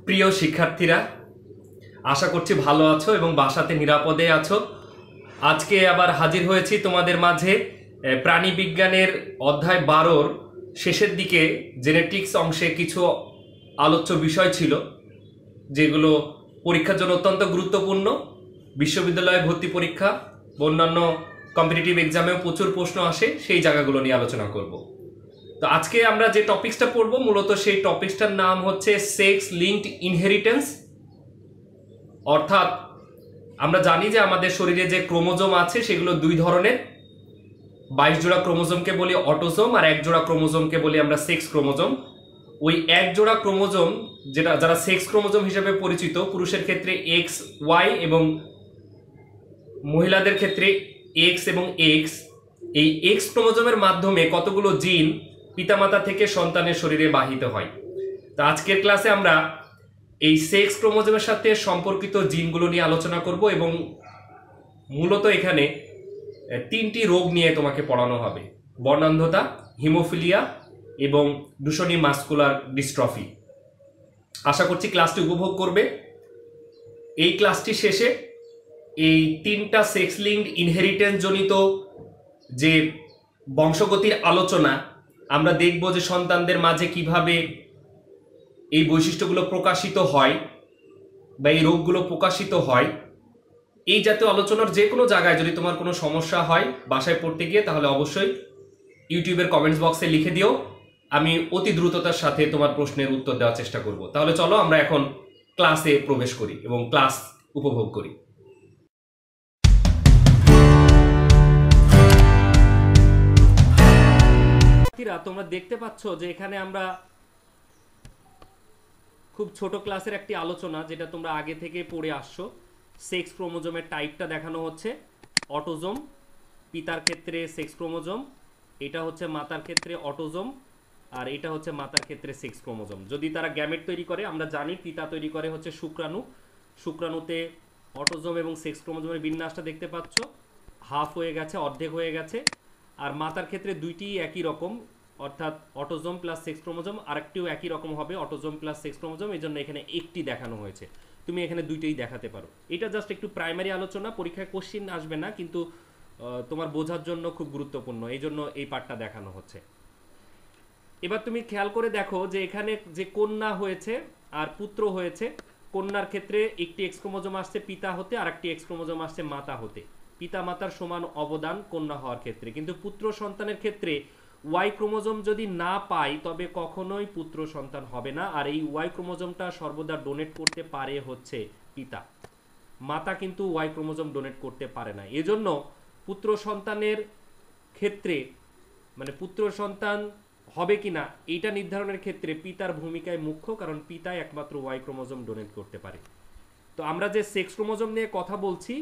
প্রিয় শিক্ষার্থীরা, আশা করছি ভালো আছো এবং বাসাতে নিরাপদে আছো। আজকে আবার হাজির হয়েছি তোমাদের মাঝে প্রাণী বিজ্ঞানের অধ্যায় 12-র শেষের দিকে জেনেটিক্স অংশে কিছু আলোচ্য বিষয় ছিল যেগুলো পরীক্ষার জন্য অত্যন্ত গুরুত্বপূর্ণ। বিশ্ববিদ্যালয়ে ভর্তি পরীক্ষা বা অন্যান্য কম্পিটিটিভ এক্সামেও প্রচুর প্রশ্ন আসে, সেই জায়গাগুলো নিয়ে আলোচনা করব। তো আজকে আমরা যে টপিকসটা পড়বো মূলত সেই টপিকসটার নাম হচ্ছে সেক্স লিঙ্কড ইনহেরিটেন্স। অর্থাৎ আমরা জানি যে আমাদের শরীরে যে ক্রোমোজোম আছে সেগুলো দুই ধরনের। 22 জোড়া ক্রোমোজোমকে বলি অটোজোম, আর 1 জোড়া ক্রোমোজোমকে বলি আমরা সেক্স ক্রোমোজোম। ওই 1 জোড়া ক্রোমোজোম যারা সেক্স ক্রোমোজোম হিসেবে পরিচিত, পুরুষের ক্ষেত্রে এক্স ওয়াই এবং মহিলাদের ক্ষেত্রে এক্স এবং এক্স, এই এক্স ক্রোমোজোমের মাধ্যমে কতগুলো জিন পিতামাতা থেকে সন্তানের শরীরে বাহিত হয়। তো আজকের ক্লাসে আমরা এই সেক্স ক্রোমোজোমের সাথে সম্পর্কিত জিনগুলো নিয়ে আলোচনা করব এবং মূলত এখানে 3টি রোগ নিয়ে তোমাকে পড়ানো হবে: বর্ণান্ধতা, হিমোফিলিয়া এবং ডুশনি মাস্কুলার ডিস্ট্রফি। আশা করছি ক্লাসটি উপভোগ করবে। এই ক্লাসটি শেষে এই 3টা সেক্স লিঙ্কড ইনহেরিটেন্স জনিত যে বংশগতির আলোচনা, আমরা দেখব যে সন্তানদের মাঝে কিভাবে এই বৈশিষ্ট্যগুলো প্রকাশিত হয় বা এই রোগগুলো প্রকাশিত হয়। এই জাতীয় আলোচনার যে কোনো জায়গায় যদি তোমার কোনো সমস্যা হয় বাসায় পড়তে গিয়ে, তাহলে অবশ্যই ইউটিউবের কমেন্টস বক্সে লিখে দিও। আমি অতি দ্রুততার সাথে তোমার প্রশ্নের উত্তর দেওয়ার চেষ্টা করব। তাহলে চলো আমরা এখন ক্লাসে প্রবেশ করি এবং ক্লাস উপভোগ করি। তোমরা দেখতে পাচ্ছ যে এখানে আমরা খুব ছোট ক্লাসের একটি আলোচনা, যেটা তোমরা আগে থেকে পড়ে আসছো। সেক্স ক্রোমোজোমের টাইপটা দেখানো হচ্ছে। অটোজোম, পিতার ক্ষেত্রে সেক্স ক্রোমোজোম, এটা হচ্ছে মাতার ক্ষেত্রে অটোজোম, আর এটা হচ্ছে মাতার ক্ষেত্রে সেক্স ক্রোমোজোম। যদি তারা গ্যামেট তৈরি করে, আমরা জানি পিতা তৈরি করে হচ্ছে শুক্রাণু। শুক্রাণুতে অটোজোম এবং সেক্স ক্রোমোজোমের বিন্যাসটা দেখতে পাচ্ছ, হাফ হয়ে গেছে, অর্ধেক হয়ে গেছে। আর মাতার ক্ষেত্রে দুইটি একই রকম, অর্থাৎ অটোজোম প্লাস সেক্স ক্রোমোজোম, আরেকটিও একই রকম হবে, অটোজোম প্লাস সেক্স ক্রোমোজোম। এই জন্য এখানে একটি দেখানো হয়েছে, তুমি এখানে দুইটাই দেখাতে পারো। এটা জাস্ট একটু প্রাইমারি আলোচনা, পরীক্ষায় কোশ্চিন আসবে না, কিন্তু তোমার বোঝার জন্য খুব গুরুত্বপূর্ণ, এই জন্য এই পার্টটা দেখানো হচ্ছে। এবার তুমি খেয়াল করে দেখো যে এখানে যে কন্যা হয়েছে আর পুত্র হয়েছে, কন্যার ক্ষেত্রে একটি এক্স ক্রোমোজোম আসছে পিতা হতে, আর একটি এক্স ক্রোমোজোম আসছে মাতা হতে। পিতা মাতার সমান অবদান কন্যা হওয়ার ক্ষেত্রে। কিন্তু পুত্র সন্তানের ক্ষেত্রে ওয়াই ক্রোমোজোম যদি না পাই তবে কখনোই পুত্র সন্তান হবে না। আর এই ওয়াই ক্রোমোজোমটা সর্বদা ডোনেট করতে পারে হচ্ছে পিতা, মাতা কিন্তু ওয়াই ক্রোমোজোম ডোনেট করতে পারে না। এজন্য পুত্র সন্তানের ক্ষেত্রে, মানে পুত্র সন্তান হবে কিনা এইটা নির্ধারণের ক্ষেত্রে পিতার ভূমিকায় মুখ্য, কারণ পিতাই একমাত্র ওয়াই ক্রোমোজোম ডোনেট করতে পারে। তো আমরা যে সেক্স ক্রোমোজোম নিয়ে কথা বলছি,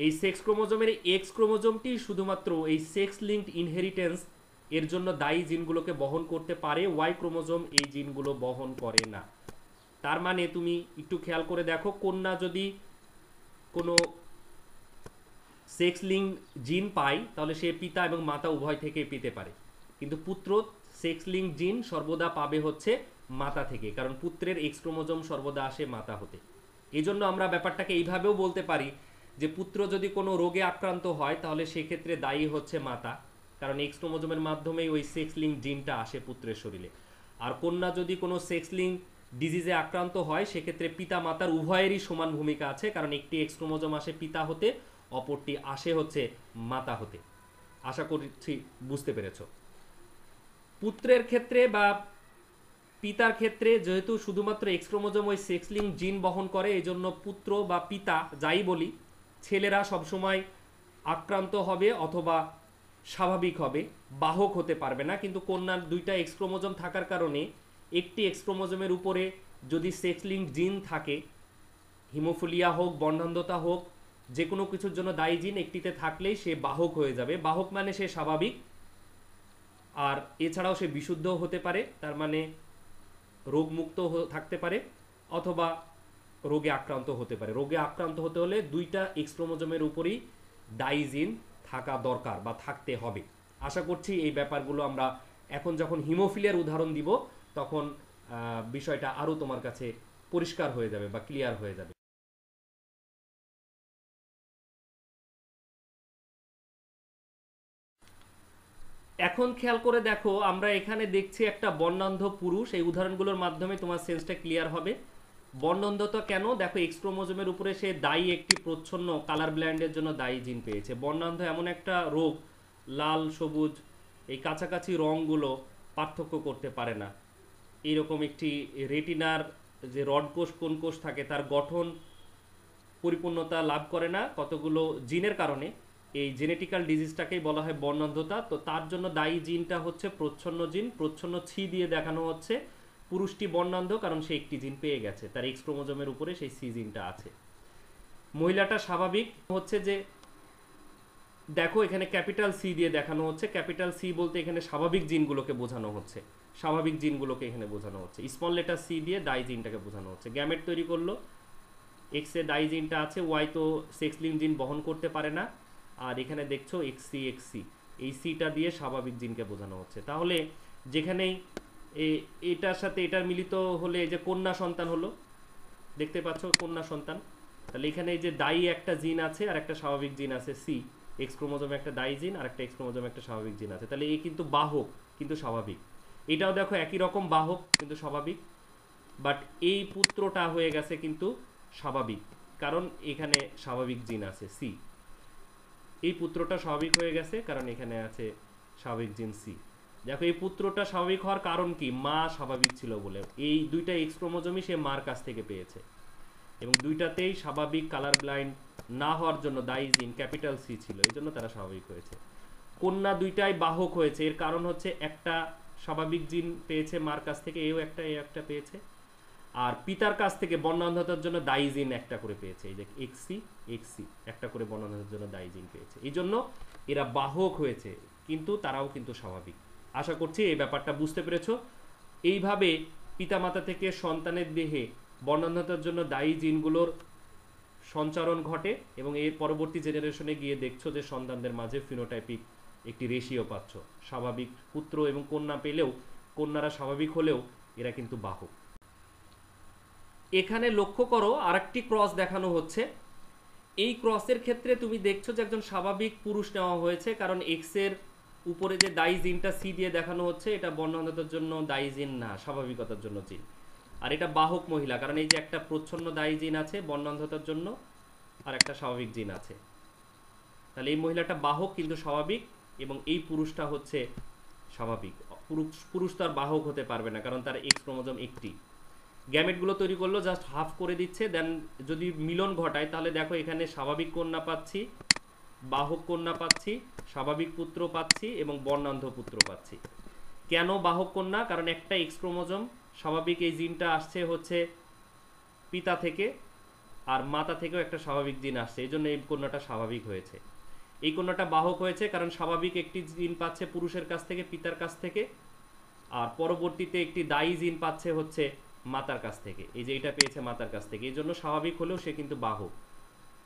এই সেক্স ক্রোমোজোমের এক্স ক্রোমোজোমটি শুধুমাত্র এই সেক্স লিঙ্কড ইনহেরিটেন্স এর জন্য দায়ী জিনগুলোকে বহন করতে পারে, ওয়াই ক্রোমোজোম এই জিনগুলো বহন করে না। তার মানে তুমি একটু খেয়াল করে দেখো, কন্যা যদি কোনো সেক্স লিঙ্ক জিন পায় তাহলে সে পিতা এবং মাতা উভয় থেকে পেতে পারে, কিন্তু পুত্র সেক্স লিঙ্ক জিন সর্বদা পাবে হচ্ছে মাতা থেকে, কারণ পুত্রের এক্স ক্রোমোজোম সর্বদা আসে মাতা হতে। এই জন্য আমরা ব্যাপারটাকে এইভাবেও বলতে পারি যে পুত্র যদি কোনো রোগে আক্রান্ত হয় তাহলে সেক্ষেত্রে দায়ী হচ্ছে মাতা, কারণ এক্স ক্রোমোজোমের মাধ্যমেই ওই সেক্স লিঙ্ক জিনটা আসে পুত্রের শরীরে। আর কন্যা যদি কোনো সেক্স লিঙ্ক ডিজিজে আক্রান্ত হয় সেক্ষেত্রে পিতা মাতার উভয়েরই সমান ভূমিকা আছে, কারণ একটি এক্স ক্রোমোজোম আসে পিতা হতে, অপরটি আসে হচ্ছে মাতা হতে। আশা করছি বুঝতে পেরেছ। পুত্রের ক্ষেত্রে বা পিতার ক্ষেত্রে যেহেতু শুধুমাত্র এক্স ক্রোমোজোম ওই সেক্স লিঙ্ক জিন বহন করে, এই জন্য পুত্র বা পিতা যাই বলি, ছেলেরা সবসময় আক্রান্ত হবে অথবা স্বাভাবিক হবে, বাহক হতে পারবে না। কিন্তু কন্যার দুইটা এক্স ক্রোমোজোম থাকার কারণে একটি এক্স ক্রোমোজোমের উপরে যদি সেক্স লিঙ্ক জিন থাকে, হিমোফিলিয়া হোক, বর্ণান্ধতা হোক, যে কোনো কিছুর জন্য দায়ী জিন একটিতে থাকলেই সে বাহক হয়ে যাবে। বাহক মানে সে স্বাভাবিক, আর এছাড়াও সে বিশুদ্ধ হতে পারে, তার মানে রোগমুক্ত থাকতে পারে, অথবা রোগে আক্রান্ত হতে পারে। রোগে আক্রান্ত হতে হলে দুইটা এক্স ক্রোমোজোমের উপরই দায়ী জিন থাকা দরকার বা থাকতে হবে। আশা করছি এই ব্যাপারগুলো আমরা এখন যখন হিমোফিলিয়ার উদাহরণ দিব তখন বিষয়টা আরও তোমার কাছে পরিষ্কার হয়ে যাবে বা ক্লিয়ার হয়ে যাবে। এখন খেয়াল করে দেখো, আমরা এখানে দেখছি একটা বর্ণান্ধ পুরুষ। এই উদাহরণগুলোর মাধ্যমে তোমার সেন্সটা ক্লিয়ার হবে। বর্ণান্ধতা কেন? দেখো, এক্স ক্রোমোজোমের উপরে সে দায়ী একটি প্রচ্ছন্ন কালার ব্লাইন্ডের জন্য দায়ী জিন পেয়েছে। বর্ণান্ধ এমন একটা রোগ, লাল সবুজ এই কাছাকাছি রঙগুলো পার্থক্য করতে পারে না। এইরকম একটি রেটিনার যে রড কোষ কোন কোষ থাকে তার গঠন পরিপূর্ণতা লাভ করে না কতগুলো জিনের কারণে। এই জেনেটিক্যাল ডিজিজটাকেই বলা হয় বর্ণান্ধতা। তো তার জন্য দায়ী জিনটা হচ্ছে প্রচ্ছন্ন জিন। প্রচ্ছন্ন ছি দিয়ে দেখানো হচ্ছে পুরুষটি বর্ণান্ধ কারণ সে একটি জিন পেয়ে গেছে, তার এক্স ক্রোমোজোমের উপরে সেই সি জিনটা আছে। মহিলাটা স্বাভাবিক হচ্ছে যে, দেখো এখানে ক্যাপিটাল সি দিয়ে দেখানো হচ্ছে। ক্যাপিটাল সি বলতে এখানে স্বাভাবিক জিনগুলোকে বোঝানো হচ্ছে, স্বাভাবিক জিনগুলোকে এখানে বোঝানো হচ্ছে। স্মল লেটার সি দিয়ে দায়ী জিনটাকে বোঝানো হচ্ছে। গ্যামেট তৈরি করলো, এক্স এ দায়ী জিনটা আছে, ওয়াই তো সেক্স লিঙ্ক জিন বহন করতে পারে না। আর এখানে দেখছো এক্স সি, এই সিটা দিয়ে স্বাভাবিক জিনকে বোঝানো হচ্ছে। তাহলে যেখানেই এটার সাথে এটার মিলিত হলে এই যে কন্যা সন্তান হলো, দেখতে পাচ্ছ কন্যা সন্তান। তাহলে এখানে এই যে দায়ী একটা জিন আছে আর একটা স্বাভাবিক জিন আছে সি, এক্স ক্রোমোজোমে একটা দায়ী জিন আর একটা এক্স ক্রোমোজোমে একটা স্বাভাবিক জিন আছে। তাহলে এই কিন্তু বাহক কিন্তু স্বাভাবিক। এটাও দেখো একই রকম বাহক কিন্তু স্বাভাবিক, বাট এই পুত্রটা হয়ে গেছে কিন্তু স্বাভাবিক কারণ এখানে স্বাভাবিক জিন আছে সি। এই পুত্রটা স্বাভাবিক হয়ে গেছে কারণ এখানে আছে স্বাভাবিক জিন সি। দেখো এই পুত্রটা স্বাভাবিক হওয়ার কারণ কি? মা স্বাভাবিক ছিল বলে। এই দুইটা এক্স ক্রোমোজোমই সে মার কাছ থেকে পেয়েছে এবং দুইটাতেই স্বাভাবিক কালার ব্লাইন্ড না হওয়ার জন্য দায়ী জিন ক্যাপিটাল সি ছিল, এই জন্য তারা স্বাভাবিক হয়েছে। কন্যা দুইটাই বাহক হয়েছে, এর কারণ হচ্ছে একটা স্বাভাবিক জিন পেয়েছে মার কাছ থেকে, এও একটা এ একটা পেয়েছে। আর পিতার কাছ থেকে বর্ণান্ধতার জন্য দায়ী জিন একটা করে পেয়েছে, এই যে এক্সি একটা করে বর্ণান্ধতার জন্য দায়ী জিন পেয়েছে। এই জন্য এরা বাহক হয়েছে, কিন্তু তারাও কিন্তু স্বাভাবিক। আশা করছি এই ব্যাপারটা বুঝতে পেরেছো। এইভাবে পিতামাতা থেকে সন্তানের দেহে বর্ণান্ধতার জন্য দায়ী জিনগুলোর সঞ্চারণ ঘটে এবং এর পরবর্তী জেনারেশনে গিয়ে দেখছো যে সন্তানদের মাঝে ফিনোটাইপিক একটি রেশিও পাচ্ছ। স্বাভাবিক পুত্র এবং কন্যা পেলেও, কন্যারা স্বাভাবিক হলেও এরা কিন্তু বাহক। এখানে লক্ষ্য করো আরেকটি ক্রস দেখানো হচ্ছে। এই ক্রসের ক্ষেত্রে তুমি দেখছো যে একজন স্বাভাবিক পুরুষ নেওয়া হয়েছে কারণ এক্স এর উপরে যে দায়ী জিনটা সি দিয়ে দেখানো হচ্ছে এটা বর্ণান্ধতার জন্য দায়ী জিন না, স্বাভাবিকতার জন্য জিন। আর এটা বাহক মহিলা কারণ এই যে একটা প্রচ্ছন্ন দায়ী জিন আছে বর্ণান্ধতার জন্য আর একটা স্বাভাবিক জিন আছে। তাহলে এই মহিলাটা বাহক কিন্তু স্বাভাবিক এবং এই পুরুষটা হচ্ছে স্বাভাবিক। পুরুষ তো আর বাহক হতে পারবে না কারণ তার এক্স ক্রোমোজোম একটি। গ্যামেটগুলো তৈরি করলো, জাস্ট হাফ করে দিচ্ছে। দেন যদি মিলন ঘটায় তাহলে দেখো এখানে স্বাভাবিক কন্যা পাচ্ছি, বাহক কন্যা পাচ্ছি, স্বাভাবিক পুত্র পাচ্ছি এবং বর্ণান্ধ পুত্র পাচ্ছি। কেন বাহক কন্যা? কারণ একটা এক্স ক্রোমোজোম স্বাভাবিক, এই জিনটা আসছে হচ্ছে পিতা থেকে আর মাতা থেকেও একটা স্বাভাবিক জিন আসছে, এই জন্য এই কন্যাটা স্বাভাবিক হয়েছে। এই কন্যাটা বাহক হয়েছে কারণ স্বাভাবিক একটি জিন পাচ্ছে পুরুষের কাছ থেকে, পিতার কাছ থেকে, আর পরবর্তীতে একটি দায়ী জিন পাচ্ছে হচ্ছে মাতার কাছ থেকে। এই যে এটা পেয়েছে মাতার কাছ থেকে, এই জন্য স্বাভাবিক হলেও সে কিন্তু বাহক।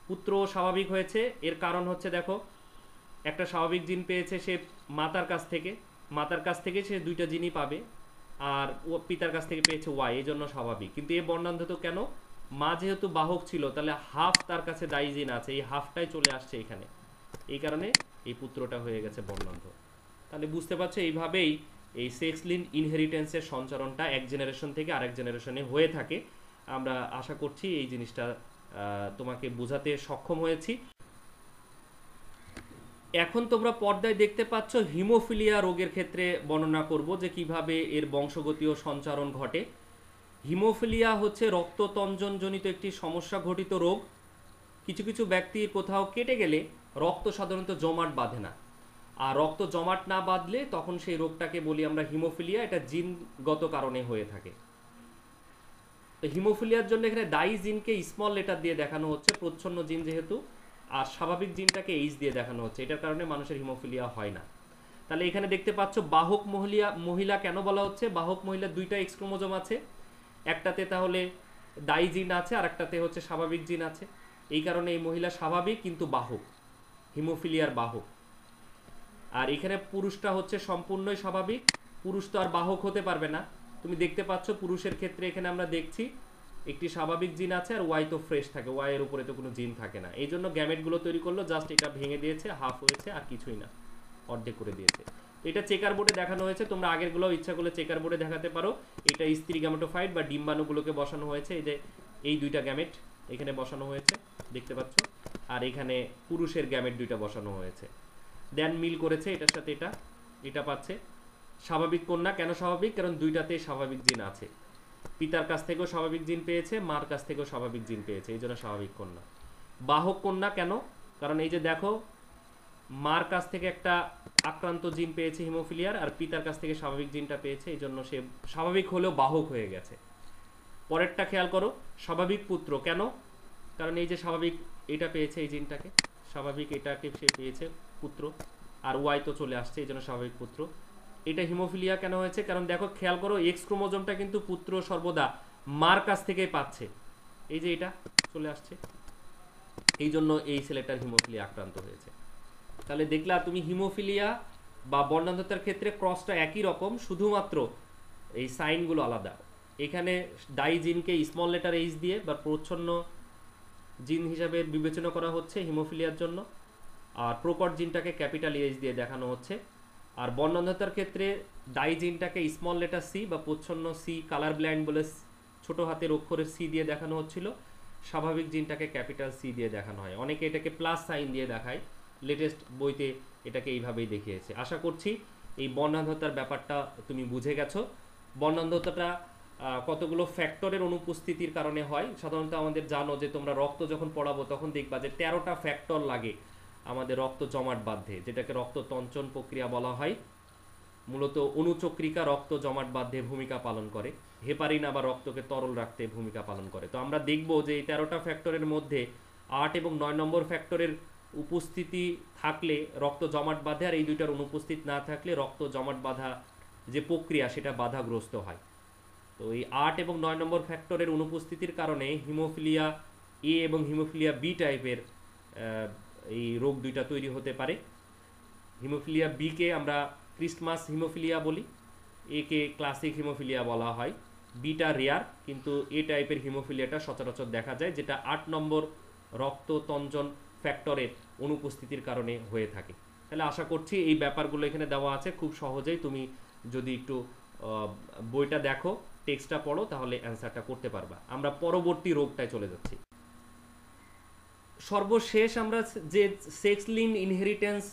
পুত্র স্বাভাবিক হয়েছে, এর কারণ হচ্ছে দেখো একটা স্বাভাবিক জিন পেয়েছে সে মাতার কাছ থেকে, মাতার কাছ থেকে সে দুইটা জিনই পাবে, আর ও পিতার কাছ থেকে পেয়েছে ওয়াই, এই জন্য স্বাভাবিক। কিন্তু এ বর্ণান্ধ তো কেন? মা যেহেতু বাহক ছিল তাহলে হাফ তার কাছে দায়ী জিন আছে, এই হাফটাই চলে আসছে এখানে, এই কারণে এই পুত্রটা হয়ে গেছে বর্ণান্ধ। তাহলে বুঝতে পারছো এইভাবেই এই সেক্স লিঙ্ক ইনহেরিটেন্সের সঞ্চারণটা এক জেনারেশন থেকে আরেক জেনারেশনে হয়ে থাকে। আমরা আশা করছি এই জিনিসটা তোমাকে বোঝাতে সক্ষম হয়েছি। এখন তোমরা পর্দায় দেখতে পাচ্ছ হিমোফিলিয়া রোগের ক্ষেত্রে বর্ণনা করব যে কিভাবে এর বংশগতীয় সঞ্চারণ ঘটে। হিমোফিলিয়া হচ্ছে রক্ততঞ্জনজনিত একটি সমস্যা ঘটিত রোগ। কিছু কিছু ব্যক্তির কোথাও কেটে গেলে রক্ত সাধারণত জমাট বাঁধে না, আর রক্ত জমাট না বাঁধলে তখন সেই রোগটাকে বলি আমরা হিমোফিলিয়া। এটা জিনগত কারণে হয়ে থাকে। তো হিমোফিলিয়ার জন্য এখানে দায়ী জিনকে স্মল লেটার দিয়ে দেখানো হচ্ছে, প্রচ্ছন্ন জিন যেহেতু, আর স্বাভাবিক জিনটাকে এইচ দিয়ে দেখানো হচ্ছে। এটার কারণে মানুষের হিমোফিলিয়া হয় না। তাহলে এখানে দেখতে পাচ্ছ বাহক মহিলা কেন বলা হচ্ছে? বাহক মহিলা দুইটা এক্স ক্রোমোজোম আছে, একটাতে তাহলে দায়ী জিন আছে আর একটাতে হচ্ছে স্বাভাবিক জিন আছে। এই কারণে এই মহিলা স্বাভাবিক কিন্তু বাহক, হিমোফিলিয়ার বাহক। আর এখানে পুরুষটা হচ্ছে সম্পূর্ণই স্বাভাবিক, পুরুষ তো আর বাহক হতে পারবে না। তুমি দেখতে পাচ্ছ পুরুষের ক্ষেত্রে এখানে আমরা দেখছি একটি স্বাভাবিক জিন আছে আর ওয়াই তো ফ্রেশ থাকে, ওয়াই এর উপরে তো কোনো জিন থাকে না, এই জন্য গ্যামেটগুলো তৈরি করলো, জাস্ট এটা ভেঙে দিয়েছে, হাফ হয়েছে আর কিছুই না, অর্ধেক করে দিয়েছে। তো এটা চেকার বোর্ডে দেখানো হয়েছে, তোমরা আগেরগুলো ইচ্ছা করলে চেকার বোর্ডে দেখাতে পারো। এটা স্ত্রী গ্যামেটোফাইট বা ডিম্বাণুগুলোকে বসানো হয়েছে, এই যে এই দুইটা গ্যামেট এখানে বসানো হয়েছে দেখতে পাচ্ছ, আর এখানে পুরুষের গ্যামেট দুইটা বসানো হয়েছে, দেন মিল করেছে এটার সাথে এটা, এটা পাচ্ছে স্বাভাবিক কন্যা। কেন স্বাভাবিক? কারণ দুইটাতেই স্বাভাবিক জিন আছে, পিতার কাছ থেকেও স্বাভাবিক জিন পেয়েছে, মার কাছ থেকেও স্বাভাবিক জিন পেয়েছে, এই জন্য স্বাভাবিক কন্যা। বাহক কন্যা কেন? কারণ এই যে দেখো মার কাছ থেকে একটা আক্রান্ত জিন পেয়েছে হিমোফিলিয়ার, আর পিতার কাছ থেকে স্বাভাবিক জিনটা পেয়েছে, এই জন্য সে স্বাভাবিক হলেও বাহক হয়ে গেছে। পরেরটা খেয়াল করো, স্বাভাবিক পুত্র কেন? কারণ এই যে স্বাভাবিক এটা পেয়েছে, এই জিনটাকে স্বাভাবিক এটাকে সে পেয়েছে পুত্র, আর ওয়াই তো চলে আসছে, এই জন্য স্বাভাবিক পুত্র। এটা হিমোফিলিয়া কেন হয়েছে? কারণ দেখো খেয়াল করো এক্স ক্রোমোজোমটা কিন্তু পুত্র সর্বদা মার কাছ থেকেই পাচ্ছে, এই যে এটা চলে আসছে, এই জন্য এই ছেলেটার হিমোফিলিয়া আক্রান্ত হয়েছে। তাহলে দেখলা তুমি হিমোফিলিয়া বা বর্ণান্ধতার ক্ষেত্রে ক্রসটা একই রকম, শুধুমাত্র এই সাইনগুলো আলাদা। এখানে ডাই জিনকে স্মল লেটার এইচ দিয়ে বা প্রচ্ছন্ন জিন হিসাবে বিবেচনা করা হচ্ছে হিমোফিলিয়ার জন্য, আর প্রকট জিনটাকে ক্যাপিটাল এইচ দিয়ে দেখানো হচ্ছে। আর বর্ণান্ধতার ক্ষেত্রে ডাই জিনটাকে স্মল লেটার সি বা প্রচ্ছন্ন সি, কালার ব্লাইন্ড বলে ছোট হাতের অক্ষরের সি দিয়ে দেখানো হচ্ছিল, স্বাভাবিক জিনটাকে ক্যাপিটাল সি দিয়ে দেখানো হয়, অনেকে এটাকে প্লাস সাইন দিয়ে দেখায়, লেটেস্ট বইতে এটাকে এইভাবেই দেখিয়েছে। আশা করছি এই বর্ণান্ধতার ব্যাপারটা তুমি বুঝে গেছো। বর্ণান্ধতাটা কতগুলো ফ্যাক্টরের অনুপস্থিতির কারণে হয়। সাধারণত আমাদের জানো যে তোমরা রক্ত যখন পড়াবো তখন দেখবা যে 13টা ফ্যাক্টর লাগে আমাদের রক্ত জমাট বাঁধে, যেটাকে রক্ত তঞ্চন প্রক্রিয়া বলা হয়। মূলত অনুচক্রিকা রক্ত জমাট বাঁধে ভূমিকা পালন করে, হেপারিন আবার রক্তকে তরল রাখতে ভূমিকা পালন করে। তো আমরা দেখব যে এই 13টা ফ্যাক্টরের মধ্যে 8 এবং 9 নম্বর ফ্যাক্টরের উপস্থিতি থাকলে রক্ত জমাট বাঁধে, আর এই দুইটার অনুপস্থিত না থাকলে রক্ত জমাট বাঁধা যে প্রক্রিয়া সেটা বাধাগ্রস্ত হয়। তো এই 8 এবং 9 নম্বর ফ্যাক্টরের অনুপস্থিতির কারণে হিমোফিলিয়া এ এবং হিমোফিলিয়া বি টাইপের এই রোগ দুইটা তৈরি হতে পারে। হিমোফিলিয়া বি কে আমরা ক্রিস্টমাস হিমোফিলিয়া বলি, এ কে ক্লাসিক হিমোফিলিয়া বলা হয়, বিটা রেয়ার, কিন্তু এ টাইপের হিমোফিলিয়াটা সচরাচর দেখা যায়, যেটা 8 নম্বর রক্ত তঞ্জন ফ্যাক্টরের অনুপস্থিতির কারণে হয়ে থাকে। তাহলে আশা করছি এই ব্যাপারগুলো এখানে দেওয়া আছে, খুব সহজেই তুমি যদি একটু বইটা দেখো, টেক্সটটা পড়ো, তাহলে অ্যান্সারটা করতে পারবা। আমরা পরবর্তী রোগটায় চলে যাচ্ছি। সর্বশেষ আমরা যে সেক্স লিঙ্কড ইনহেরিটেন্স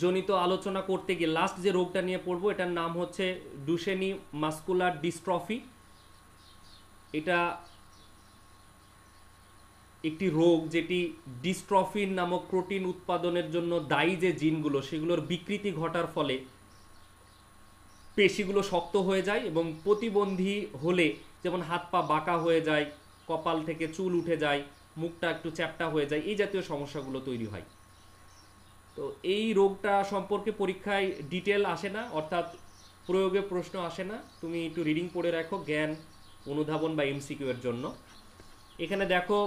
জনিত আলোচনা করতে গিয়ে লাস্ট যে রোগটা নিয়ে পড়বো, এটার নাম হচ্ছে ডুশেনি মাস্কুলার ডিস্ট্রফি। এটা একটি রোগ যেটি ডিস্ট্রফিন নামক প্রোটিন উৎপাদনের জন্য দায়ী যে জিনগুলো সেগুলোর বিকৃতি ঘটার ফলে পেশিগুলো শক্ত হয়ে যায়, এবং প্রতিবন্ধী হলে যেমন হাত পা বাঁকা হয়ে যায়, কপাল থেকে চুল উঠে যায়, মুখটা একটু চ্যাপ্টা হয়ে যায়, এই জাতীয় সমস্যাগুলো তৈরি হয়। তো এই রোগটা সম্পর্কে পরীক্ষায় ডিটেল আসে না, অর্থাৎ প্রয়োগে প্রশ্ন আসে না, তুমি একটু রিডিং পড়ে রাখো জ্ঞান অনুধাবন বা এমসিকিউ এর জন্য। এখানে দেখো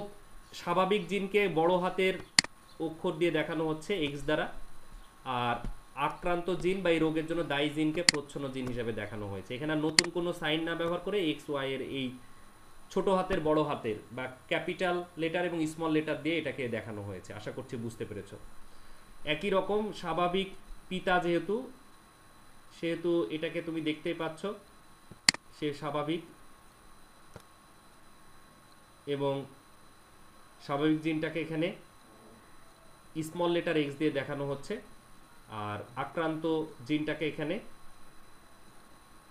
স্বাভাবিক জিনকে বড় হাতের অক্ষর দিয়ে দেখানো হচ্ছে এক্স দ্বারা, আর আক্রান্ত জিন বা এই রোগের জন্য দায়ী জিনকে প্রচ্ছন্ন জিন হিসেবে দেখানো হয়েছে। এখানে নতুন কোনো সাইন না ব্যবহার করে এক্স ওয়াই এর এই ছোট হাতের বড় হাতের বা ক্যাপিটাল লেটার এবং স্মল লেটার দিয়ে এটাকে দেখানো হয়েছে। আশা করছি বুঝতে পেরেছো। একই রকম স্বাভাবিক পিতা সেহেতু এটাকে তুমি দেখতেই পাচ্ছ, সে স্বাভাবিক, এবং স্বাভাবিক জিনটাকে এখানে স্মল লেটার এক্স দিয়ে দেখানো হচ্ছে, আর আক্রান্ত জিনটাকে এখানে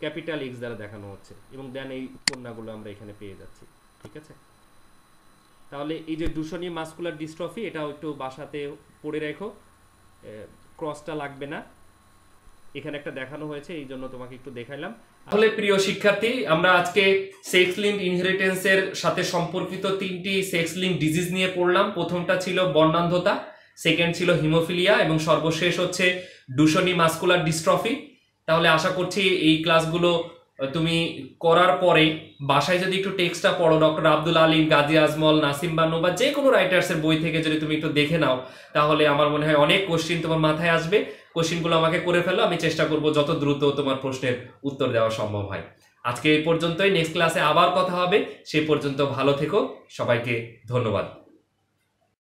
ক্যাপিটাল এক্স দ্বারা দেখানো হচ্ছে, এবং দেন এই কন্যাগুলো আমরা এখানে পেয়ে যাচ্ছি। ঠিক আছে, তাহলে এই যে ডুশেনি মাস্কুলার ডিস্ট্রফি, এটাও একটু বাসাতে পড়ে রেখো, ক্রসটা লাগবে না, এখানে একটা দেখানো হয়েছে, এই জন্য তোমাকে একটু দেখাইলাম। তাহলে প্রিয় শিক্ষার্থী, আমরা আজকে সেক্স লিঙ্কড ইনহেরিটেন্সের সাথে সম্পর্কিত 3টি সেক্স লিঙ্কড ডিজিজ নিয়ে পড়লাম। প্রথমটা ছিল বর্ণান্ধতা, সেকেন্ড ছিল হিমোফিলিয়া, এবং সর্বশেষ হচ্ছে ডুশেনি মাস্কুলার ডিস্ট্রফি। তাহলে আশা করছি এই ক্লাসগুলো তুমি করার পরে বাসায় যদি একটু টেক্সটটা পড়ো, ডক্টর আব্দুল আলিম, গাজী আজমল, নাসিম বানু বা যে কোনো রাইটার্সের বই থেকে যদি তুমি একটু দেখে নাও, তাহলে আমার মনে হয় অনেক কোশ্চিন তোমার মাথায় আসবে। কোশ্চিনগুলো আমাকে করে ফেলো, আমি চেষ্টা করব যত দ্রুত তোমার প্রশ্নের উত্তর দেওয়া সম্ভব হয়। আজকে এই পর্যন্তই, নেক্সট ক্লাসে আবার কথা হবে, সেই পর্যন্ত ভালো থেকো, সবাইকে ধন্যবাদ।